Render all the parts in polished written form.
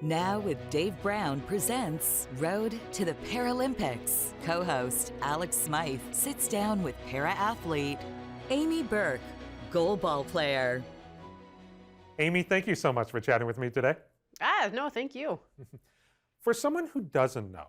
Now with Dave Brown presents Road to the Paralympics. Co-host Alex Smyth sits down with para-athlete Amy Burk, goalball player. Amy, thank you so much for chatting with me today. No, thank you. For someone who doesn't know,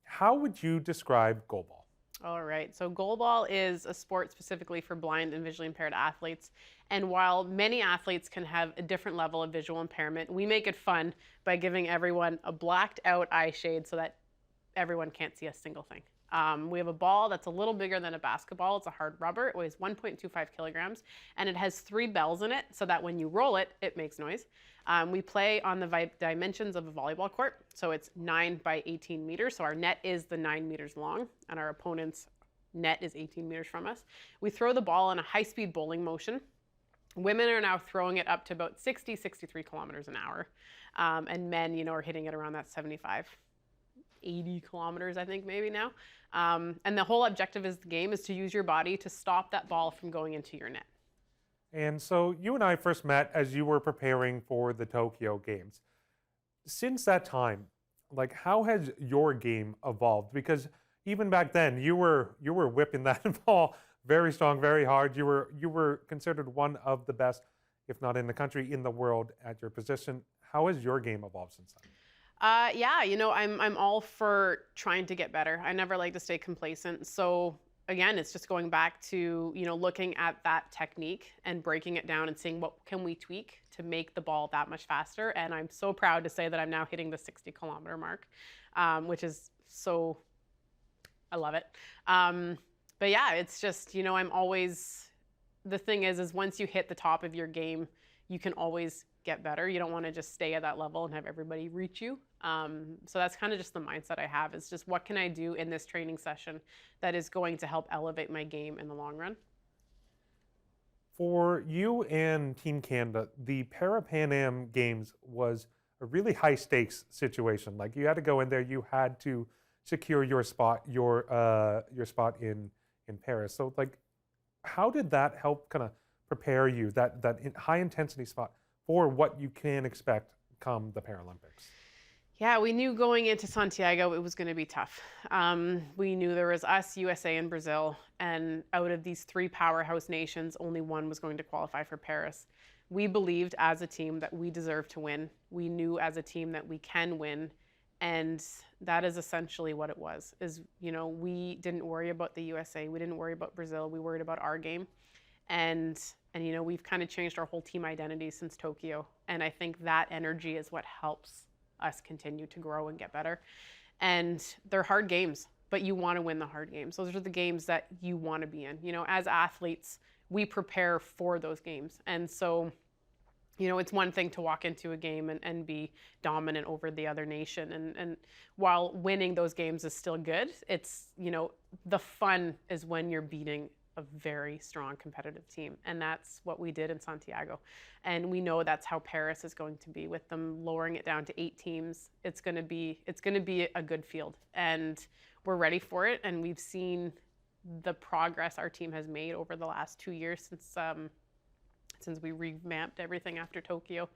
how would you describe goalball? All right, so goalball is a sport specifically for blind and visually impaired athletes. And while many athletes can have a different level of visual impairment, we make it fun by giving everyone a blacked out eye shade so that everyone can't see a single thing. We have a ball that's a little bigger than a basketball. It's a hard rubber. It weighs 1.25 kilograms, and it has 3 bells in it so that when you roll it, it makes noise. We play on the dimensions of a volleyball court, so it's 9 by 18 meters. So our net is the 9 meters long, and our opponent's net is 18 meters from us. We throw the ball in a high-speed bowling motion. Women are now throwing it up to about 63 kilometers an hour, and men, are hitting it around that 80 kilometers, I think, maybe now. And the whole objective of the game is to use your body to stop that ball from going into your net. And so you and I first met as you were preparing for the Tokyo Games. Since that time, how has your game evolved? Because even back then, you were whipping that ball very strong, very hard. You were considered one of the best, if not in the country, in the world at your position. How has your game evolved since then? I'm all for trying to get better. I never like to stay complacent. So again, it's just going back to, looking at that technique and breaking it down and seeing what can we tweak to make the ball that much faster. And I'm so proud to say that I'm now hitting the 60-kilometer mark, which is so, I love it. But yeah, it's just, I'm always, the thing is once you hit the top of your game, you can always get better. You don't want to just stay at that level and have everybody reach you. So that's kind of just the mindset I have, is just what can I do in this training session that is going to help elevate my game in the long run. For you and Team Canada, the Pan Am Games was a really high stakes situation. You had to go in there, you had to secure your spot, your spot in Paris. So how did that help kind of prepare you, that high intensity spot, for what you can expect come the Paralympics? Yeah, we knew going into Santiago it was going to be tough. We knew there was us, USA, and Brazil, and out of these 3 powerhouse nations, only one was going to qualify for Paris. We believed as a team that we deserved to win. We knew as a team that we can win, and that is essentially what it was. We didn't worry about the USA, we didn't worry about Brazil, we worried about our game, and we've kind of changed our whole team identity since Tokyo, and I think that energy is what helps us continue to grow and get better. And they're hard games, but you want to win the hard games. Those are the games that you want to be in. As athletes, we prepare for those games. And so, it's one thing to walk into a game and be dominant over the other nation. And while winning those games is still good, it's, the fun is when you're beating a very strong competitive team. And that's what we did in Santiago. And we know that's how Paris is going to be, with them lowering it down to 8 teams. It's going to be a good field, and we're ready for it. And we've seen the progress our team has made over the last 2 years since we revamped everything after Tokyo.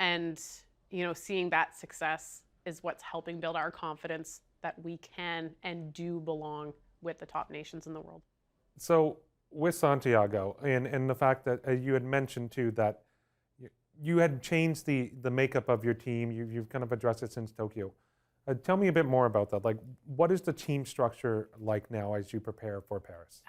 And, seeing that success is what's helping build our confidence that we can and do belong with the top nations in the world. So with Santiago and the fact that you had mentioned too that you had changed the makeup of your team, you've kind of addressed it since Tokyo. Tell me a bit more about that. What is the team structure like now as you prepare for Paris?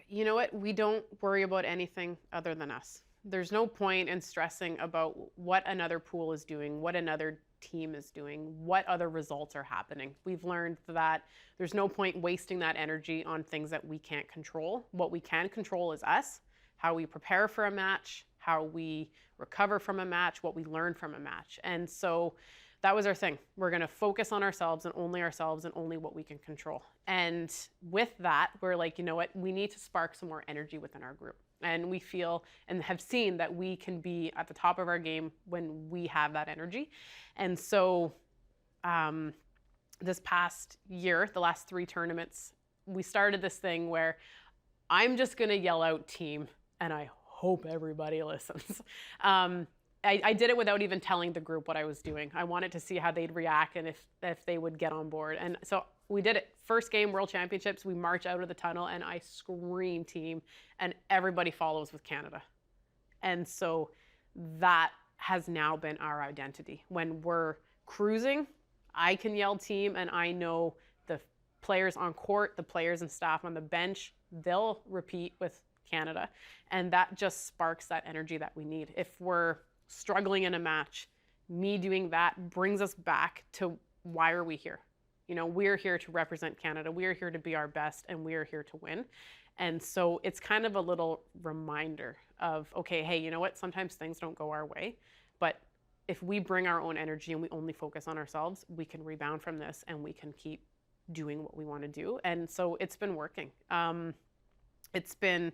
You know what? We don't worry about anything other than us. There's no point in stressing about what another pool is doing, what another team is doing, what other results are happening. We've learned that there's no point wasting that energy on things that we can't control. What we can control is us, how we prepare for a match, how we recover from a match, what we learn from a match. And so that was our thing. We're going to focus on ourselves and only what we can control. And with that, we're like, you know what? We need to spark some more energy within our group. And we feel and have seen that we can be at the top of our game when we have that energy. And so this past year, the last 3 tournaments, we started this thing where I'm just going to yell out team, and I hope everybody listens. I did it without even telling the group what I was doing. I wanted to see how they'd react and if they would get on board. And so we did it. First game, World Championships, we march out of the tunnel and I scream team, and everybody follows with Canada. And so that has now been our identity. When we're cruising, I can yell team, and I know the players on court, the players and staff on the bench, they'll repeat with Canada. And that just sparks that energy that we need. If we're struggling in a match, me doing that brings us back to why are we here? You know, we're here to represent Canada. We are here to be our best, and we are here to win. And so it's kind of a little reminder of, okay, hey, you know what? Sometimes things don't go our way, but if we bring our own energy and we only focus on ourselves, we can rebound from this and we can keep doing what we want to do. And so it's been working. It's been,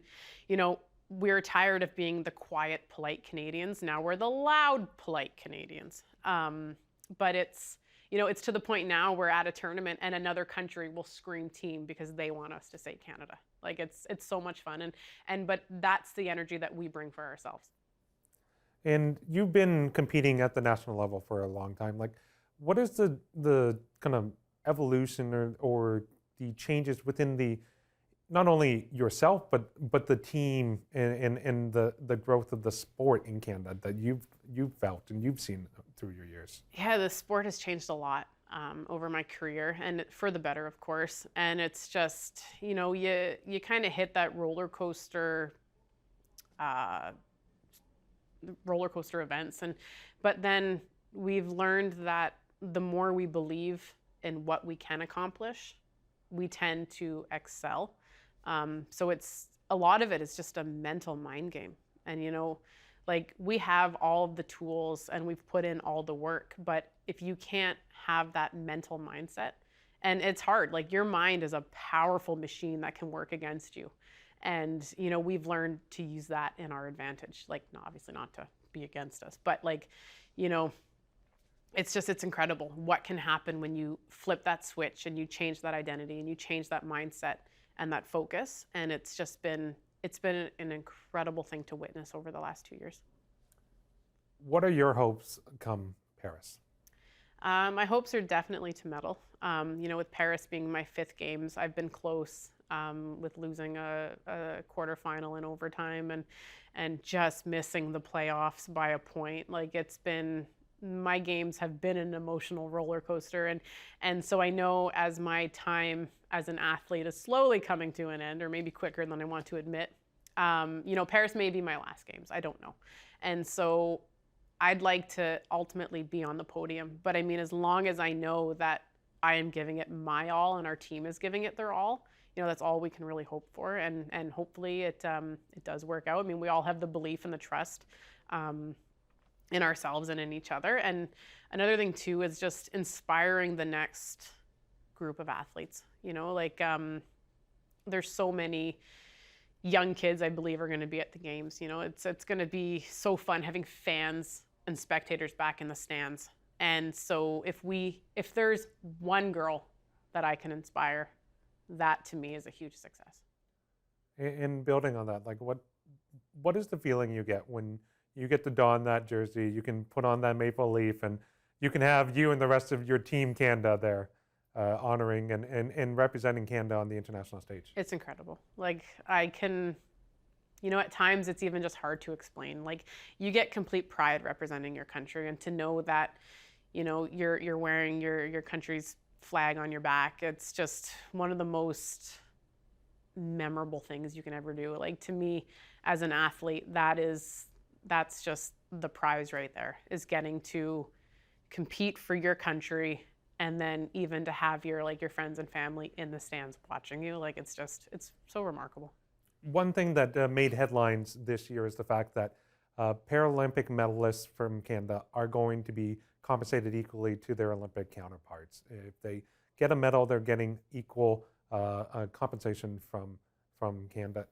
you know, we're tired of being the quiet, polite Canadians. Now we're the loud, polite Canadians. But it's, you know, it's to the point now we're at a tournament and another country will scream team because they want us to say Canada. Like it's so much fun. But that's the energy that we bring for ourselves. And you've been competing at the national level for a long time. Like, what is the kind of evolution or the changes within the, not only yourself, but the team and the growth of the sport in Canada that you've felt and you've seen through your years? Yeah, the sport has changed a lot over my career, and for the better, of course. And it's just, you know, you kind of hit that roller coaster events, but then we've learned that the more we believe in what we can accomplish, we tend to excel. So it's a lot of it is just a mental mind game. And, you know, like we have all of the tools and we've put in all the work, but if you can't have that mental mindset, and it's hard, like your mind is a powerful machine that can work against you. And, you know, we've learned to use that in our advantage, like obviously not to be against us, but like, you know, it's incredible what can happen when you flip that switch and you change that identity and you change that mindset and that focus. And it's been an incredible thing to witness over the last 2 years. What are your hopes come Paris? My hopes are definitely to medal. You know, with Paris being my 5th games, I've been close with losing a quarterfinal in overtime and just missing the playoffs by a point. Like my games have been an emotional roller coaster. And so I know as my time as an athlete is slowly coming to an end, or maybe quicker than I want to admit, you know, Paris may be my last games. I don't know. And so I'd like to ultimately be on the podium. But I mean, as long as I know that I am giving it my all and our team is giving it their all, you know, that's all we can really hope for. And hopefully it does work out. I mean, we all have the belief and the trust in ourselves and in each other. And another thing too is just inspiring the next group of athletes. You know, like there's so many young kids I believe are going to be at the games. You know, it's going to be so fun having fans and spectators back in the stands. And so if there's one girl that I can inspire, that to me is a huge success. In building on that, like what is the feeling you get when you get to don that jersey, you can put on that maple leaf, and you can have you and the rest of your team Canada there honoring and representing Canada on the international stage? It's incredible. Like I can, you know, at times it's even just hard to explain. Like you get complete pride representing your country, and to know that, you know, you're wearing your country's flag on your back, it's just one of the most memorable things you can ever do. Like to me as an athlete, that's just the prize right there, is getting to compete for your country, and then even to have your friends and family in the stands watching you. Like it's so remarkable. One thing that made headlines this year is the fact that Paralympic medalists from Canada are going to be compensated equally to their Olympic counterparts. If they get a medal, they're getting equal compensation from Canada.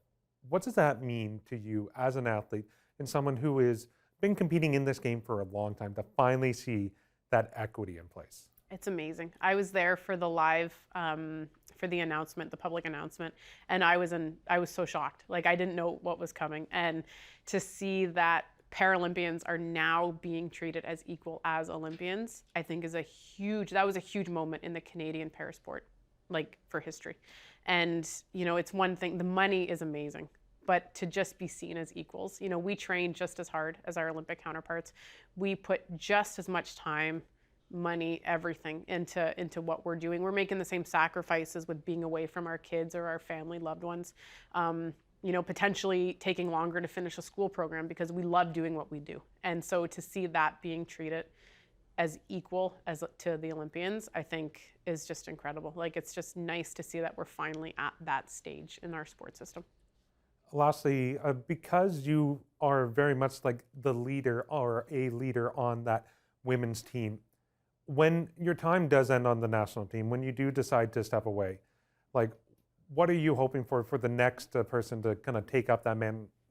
What does that mean to you as an athlete and someone who has been competing in this game for a long time, to finally see that equity in place? It's amazing. I was there for the live, for the announcement, the public announcement, and I was so shocked. Like I didn't know what was coming, and to see that Paralympians are now being treated as equal as Olympians, I think that was a huge moment in the Canadian parasport, like for history. And, you know, it's one thing, the money is amazing, but to just be seen as equals, you know, we train just as hard as our Olympic counterparts. We put just as much time, money, everything into what we're doing. We're making the same sacrifices with being away from our kids or our family, loved ones. You know, potentially taking longer to finish a school program because we love doing what we do. And so to see that being treated as equal as to the Olympians, I think is just incredible. Like, it's just nice to see that we're finally at that stage in our sports system. Lastly, because you are very much like the leader or a leader on that women's team, when your time does end on the national team, when you do decide to step away, like, what are you hoping for the next person to kind of take up that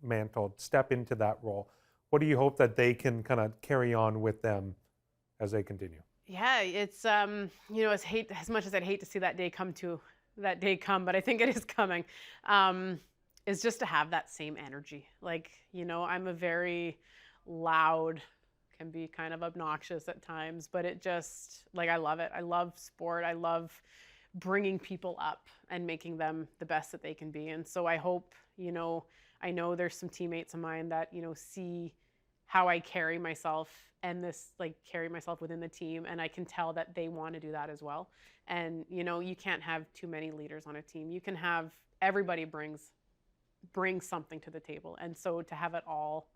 mantle, step into that role? What do you hope that they can kind of carry on with them as they continue? Yeah, it's you know, as much as I'd hate to see that day come, but I think it is coming. Is just to have that same energy. Like, you know, I'm a very loud, can be kind of obnoxious at times, but it just, like, I love it. I love sport. I love bringing people up and making them the best that they can be. And so I hope, you know, I know there's some teammates of mine that, you know, see how I carry myself and carry myself within the team. And I can tell that they want to do that as well. And, you know, you can't have too many leaders on a team. You can have, everybody brings something to the table. And so to have it all,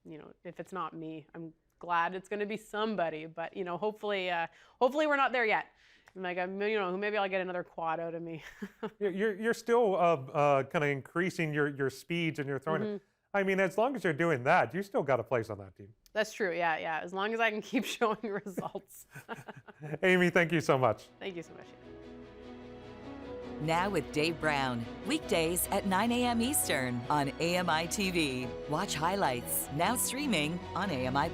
you know, if it's not me, I'm glad it's going to be somebody, but, you know, hopefully we're not there yet. Like, you know, maybe I'll get another quad out of me. You're still kind of increasing your speeds and your throwing. Mm-hmm. I mean, as long as you're doing that, you still got a place on that team. That's true. Yeah. As long as I can keep showing results. Amy, thank you so much. Thank you so much. Now with Dave Brown, weekdays at 9 a.m. Eastern on AMI-TV. Watch highlights, now streaming on AMI+.